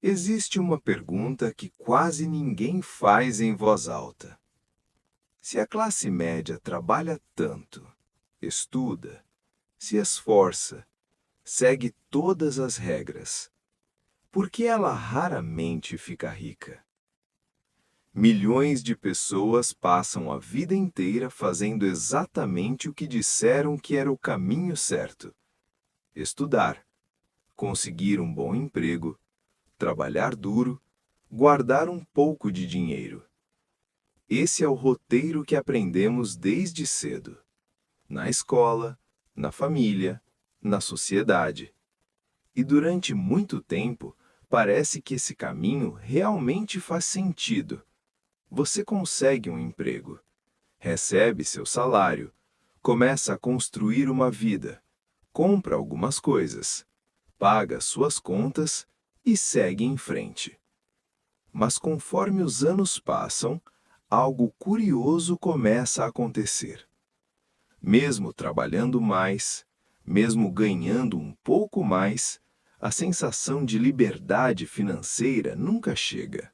Existe uma pergunta que quase ninguém faz em voz alta. Se a classe média trabalha tanto, estuda, se esforça, segue todas as regras, por que ela raramente fica rica? Milhões de pessoas passam a vida inteira fazendo exatamente o que disseram que era o caminho certo: estudar, conseguir um bom emprego, trabalhar duro, guardar um pouco de dinheiro. Esse é o roteiro que aprendemos desde cedo, na escola, na família, na sociedade. E durante muito tempo, parece que esse caminho realmente faz sentido. Você consegue um emprego, recebe seu salário, começa a construir uma vida, compra algumas coisas, paga suas contas e segue em frente. Mas conforme os anos passam, algo curioso começa a acontecer. Mesmo trabalhando mais, mesmo ganhando um pouco mais, a sensação de liberdade financeira nunca chega.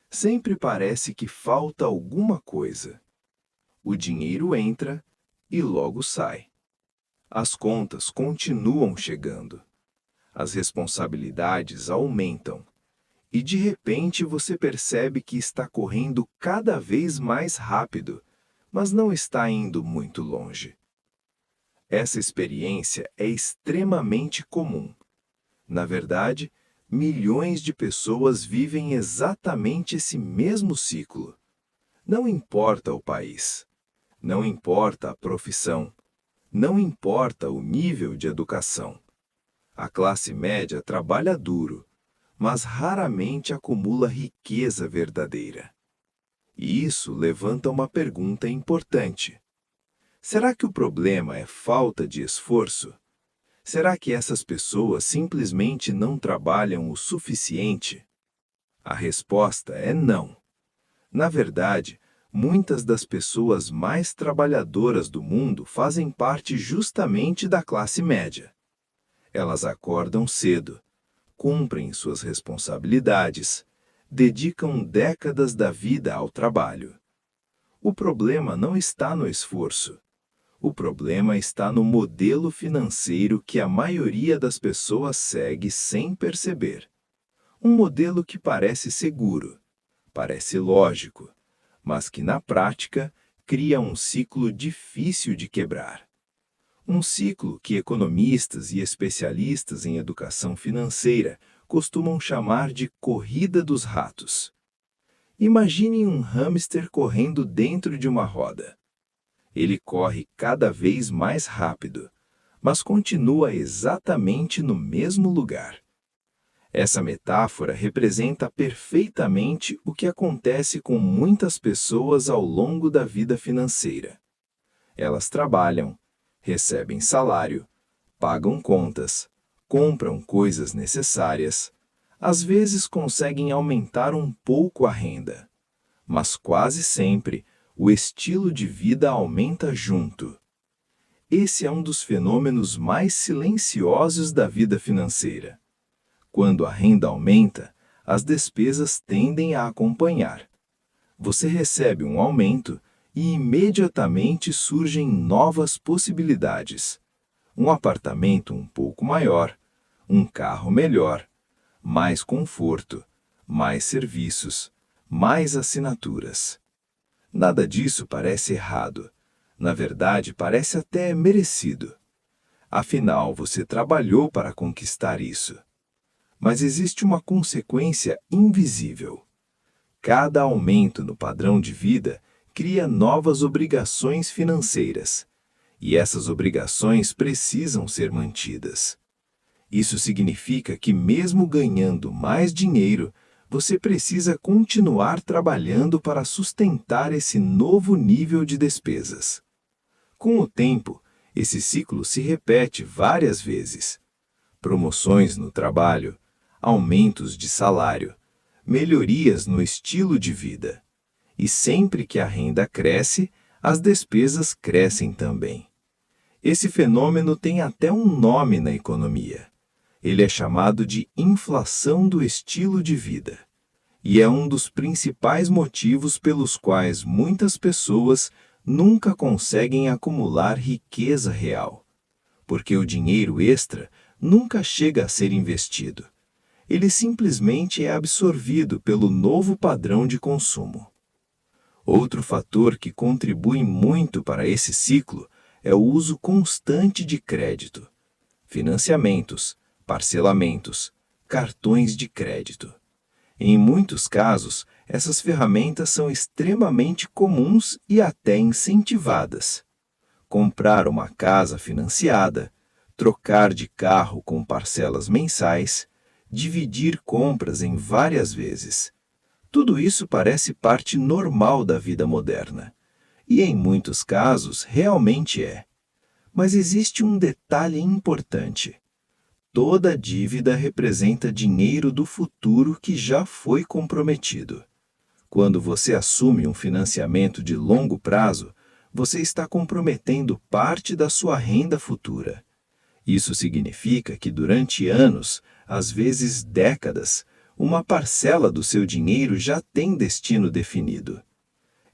Sempre parece que falta alguma coisa. O dinheiro entra e logo sai. As contas continuam chegando. As responsabilidades aumentam. E de repente você percebe que está correndo cada vez mais rápido, mas não está indo muito longe. Essa experiência é extremamente comum. Na verdade, milhões de pessoas vivem exatamente esse mesmo ciclo. Não importa o país, não importa a profissão, não importa o nível de educação. A classe média trabalha duro, mas raramente acumula riqueza verdadeira. E isso levanta uma pergunta importante. Será que o problema é falta de esforço? Será que essas pessoas simplesmente não trabalham o suficiente? A resposta é não. Na verdade, muitas das pessoas mais trabalhadoras do mundo fazem parte justamente da classe média. Elas acordam cedo, cumprem suas responsabilidades, dedicam décadas da vida ao trabalho. O problema não está no esforço. O problema está no modelo financeiro que a maioria das pessoas segue sem perceber. Um modelo que parece seguro, parece lógico, mas que na prática cria um ciclo difícil de quebrar. Um ciclo que economistas e especialistas em educação financeira costumam chamar de corrida dos ratos. Imagine um hamster correndo dentro de uma roda. Ele corre cada vez mais rápido, mas continua exatamente no mesmo lugar. Essa metáfora representa perfeitamente o que acontece com muitas pessoas ao longo da vida financeira. Elas trabalham, recebem salário, pagam contas, compram coisas necessárias, às vezes conseguem aumentar um pouco a renda, mas quase sempre o estilo de vida aumenta junto. Esse é um dos fenômenos mais silenciosos da vida financeira. Quando a renda aumenta, as despesas tendem a acompanhar. Você recebe um aumento e imediatamente surgem novas possibilidades. Um apartamento um pouco maior, um carro melhor, mais conforto, mais serviços, mais assinaturas. Nada disso parece errado. Na verdade, parece até merecido. Afinal, você trabalhou para conquistar isso. Mas existe uma consequência invisível. Cada aumento no padrão de vida cria novas obrigações financeiras, e essas obrigações precisam ser mantidas. Isso significa que, mesmo ganhando mais dinheiro, você precisa continuar trabalhando para sustentar esse novo nível de despesas. Com o tempo, esse ciclo se repete várias vezes. Promoções no trabalho, aumentos de salário, melhorias no estilo de vida. E sempre que a renda cresce, as despesas crescem também. Esse fenômeno tem até um nome na economia. Ele é chamado de inflação do estilo de vida. E é um dos principais motivos pelos quais muitas pessoas nunca conseguem acumular riqueza real. Porque o dinheiro extra nunca chega a ser investido. Ele simplesmente é absorvido pelo novo padrão de consumo. Outro fator que contribui muito para esse ciclo é o uso constante de crédito, financiamentos, parcelamentos, cartões de crédito. Em muitos casos, essas ferramentas são extremamente comuns e até incentivadas. Comprar uma casa financiada, trocar de carro com parcelas mensais, dividir compras em várias vezes. Tudo isso parece parte normal da vida moderna. E em muitos casos realmente é. Mas existe um detalhe importante. Toda dívida representa dinheiro do futuro que já foi comprometido. Quando você assume um financiamento de longo prazo, você está comprometendo parte da sua renda futura. Isso significa que durante anos, às vezes décadas, uma parcela do seu dinheiro já tem destino definido.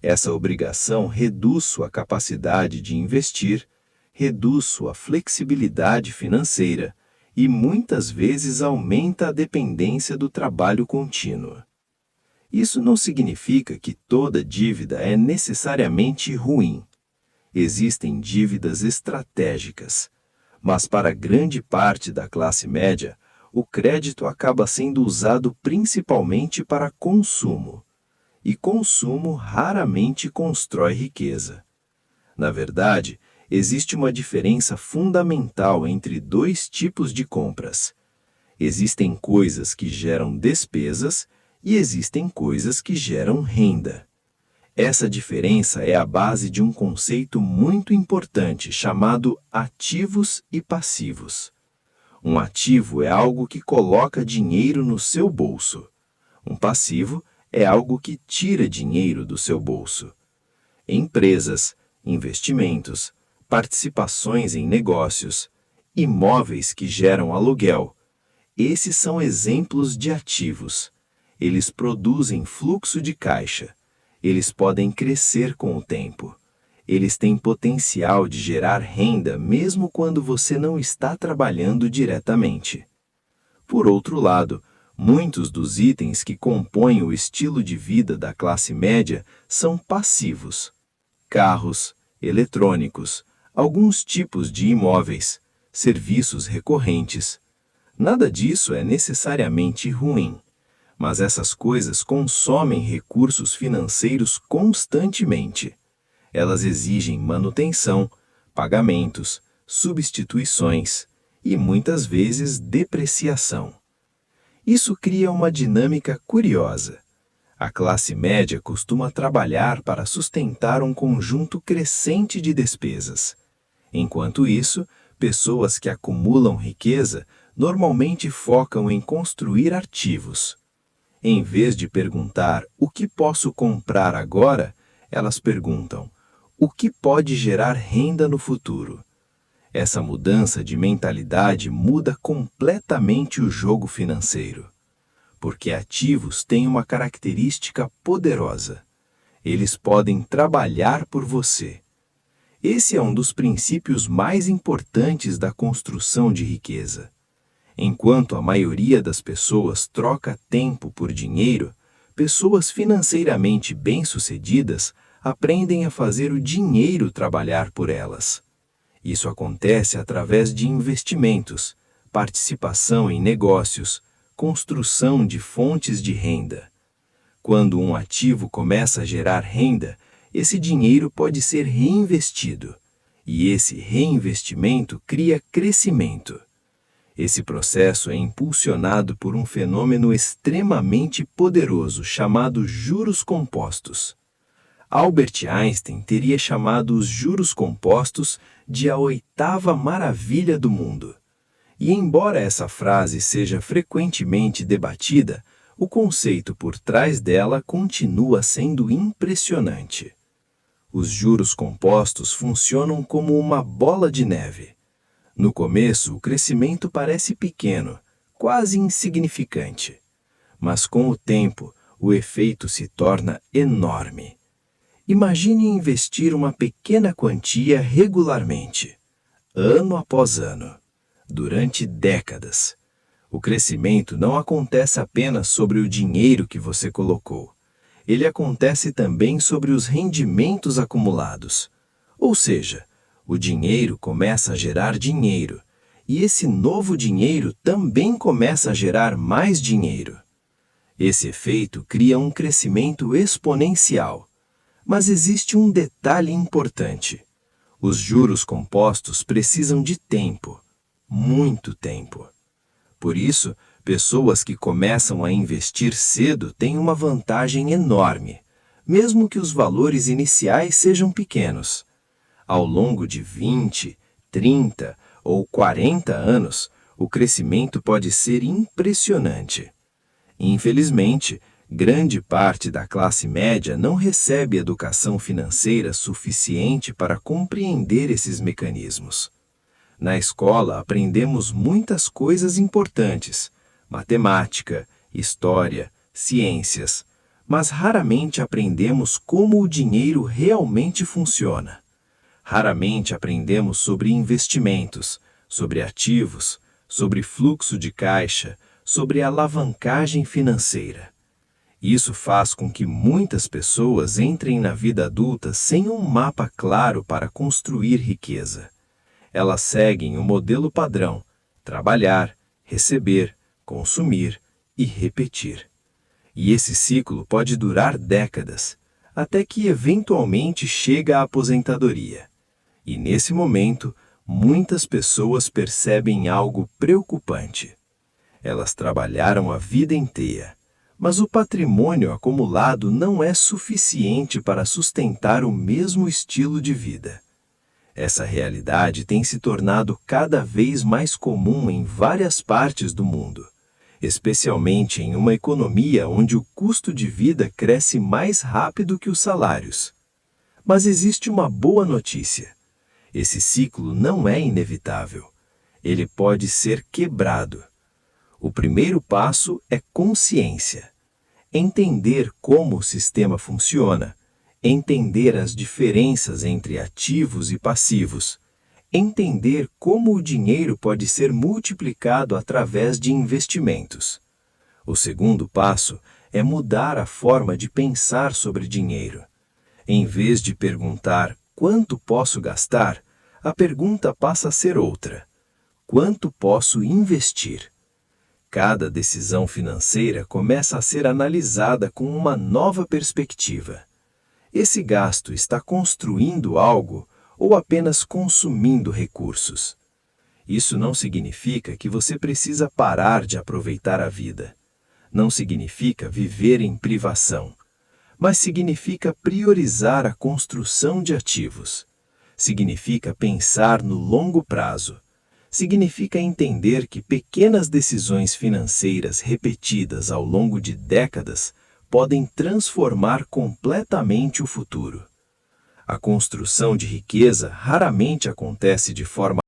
Essa obrigação reduz sua capacidade de investir, reduz sua flexibilidade financeira e muitas vezes aumenta a dependência do trabalho contínuo. Isso não significa que toda dívida é necessariamente ruim. Existem dívidas estratégicas, mas para grande parte da classe média, o crédito acaba sendo usado principalmente para consumo. E consumo raramente constrói riqueza. Na verdade, existe uma diferença fundamental entre dois tipos de compras. Existem coisas que geram despesas e existem coisas que geram renda. Essa diferença é a base de um conceito muito importante chamado ativos e passivos. Um ativo é algo que coloca dinheiro no seu bolso. Um passivo é algo que tira dinheiro do seu bolso. Empresas, investimentos, participações em negócios, imóveis que geram aluguel. Esses são exemplos de ativos. Eles produzem fluxo de caixa. Eles podem crescer com o tempo. Eles têm potencial de gerar renda mesmo quando você não está trabalhando diretamente. Por outro lado, muitos dos itens que compõem o estilo de vida da classe média são passivos. Carros, eletrônicos, alguns tipos de imóveis, serviços recorrentes. Nada disso é necessariamente ruim, mas essas coisas consomem recursos financeiros constantemente. Elas exigem manutenção, pagamentos, substituições e muitas vezes depreciação. Isso cria uma dinâmica curiosa. A classe média costuma trabalhar para sustentar um conjunto crescente de despesas. Enquanto isso, pessoas que acumulam riqueza normalmente focam em construir ativos. Em vez de perguntar o que posso comprar agora, elas perguntam o que pode gerar renda no futuro. Essa mudança de mentalidade muda completamente o jogo financeiro. Porque ativos têm uma característica poderosa. Eles podem trabalhar por você. Esse é um dos princípios mais importantes da construção de riqueza. Enquanto a maioria das pessoas troca tempo por dinheiro, pessoas financeiramente bem-sucedidas aprendem a fazer o dinheiro trabalhar por elas. Isso acontece através de investimentos, participação em negócios, construção de fontes de renda. Quando um ativo começa a gerar renda, esse dinheiro pode ser reinvestido, e esse reinvestimento cria crescimento. Esse processo é impulsionado por um fenômeno extremamente poderoso chamado juros compostos. Albert Einstein teria chamado os juros compostos de a oitava maravilha do mundo. E embora essa frase seja frequentemente debatida, o conceito por trás dela continua sendo impressionante. Os juros compostos funcionam como uma bola de neve. No começo, o crescimento parece pequeno, quase insignificante. Mas com o tempo, o efeito se torna enorme. Imagine investir uma pequena quantia regularmente, ano após ano, durante décadas. O crescimento não acontece apenas sobre o dinheiro que você colocou. Ele acontece também sobre os rendimentos acumulados. Ou seja, o dinheiro começa a gerar dinheiro, e esse novo dinheiro também começa a gerar mais dinheiro. Esse efeito cria um crescimento exponencial. Mas existe um detalhe importante. Os juros compostos precisam de tempo, muito tempo. Por isso, pessoas que começam a investir cedo têm uma vantagem enorme, mesmo que os valores iniciais sejam pequenos. Ao longo de 20, 30 ou 40 anos, o crescimento pode ser impressionante. Infelizmente, grande parte da classe média não recebe educação financeira suficiente para compreender esses mecanismos. Na escola, aprendemos muitas coisas importantes: matemática, história, ciências, mas raramente aprendemos como o dinheiro realmente funciona. Raramente aprendemos sobre investimentos, sobre ativos, sobre fluxo de caixa, sobre alavancagem financeira. Isso faz com que muitas pessoas entrem na vida adulta sem um mapa claro para construir riqueza. Elas seguem o modelo padrão: trabalhar, receber, consumir e repetir. E esse ciclo pode durar décadas, até que eventualmente chega a aposentadoria. E nesse momento, muitas pessoas percebem algo preocupante. Elas trabalharam a vida inteira, mas o patrimônio acumulado não é suficiente para sustentar o mesmo estilo de vida. Essa realidade tem se tornado cada vez mais comum em várias partes do mundo, especialmente em uma economia onde o custo de vida cresce mais rápido que os salários. Mas existe uma boa notícia. Esse ciclo não é inevitável. Ele pode ser quebrado. O primeiro passo é consciência. Entender como o sistema funciona, entender as diferenças entre ativos e passivos, entender como o dinheiro pode ser multiplicado através de investimentos. O segundo passo é mudar a forma de pensar sobre dinheiro. Em vez de perguntar quanto posso gastar, a pergunta passa a ser outra: quanto posso investir? Cada decisão financeira começa a ser analisada com uma nova perspectiva. Esse gasto está construindo algo ou apenas consumindo recursos? Isso não significa que você precisa parar de aproveitar a vida. Não significa viver em privação. Mas significa priorizar a construção de ativos. Significa pensar no longo prazo. Significa entender que pequenas decisões financeiras repetidas ao longo de décadas podem transformar completamente o futuro. A construção de riqueza raramente acontece de forma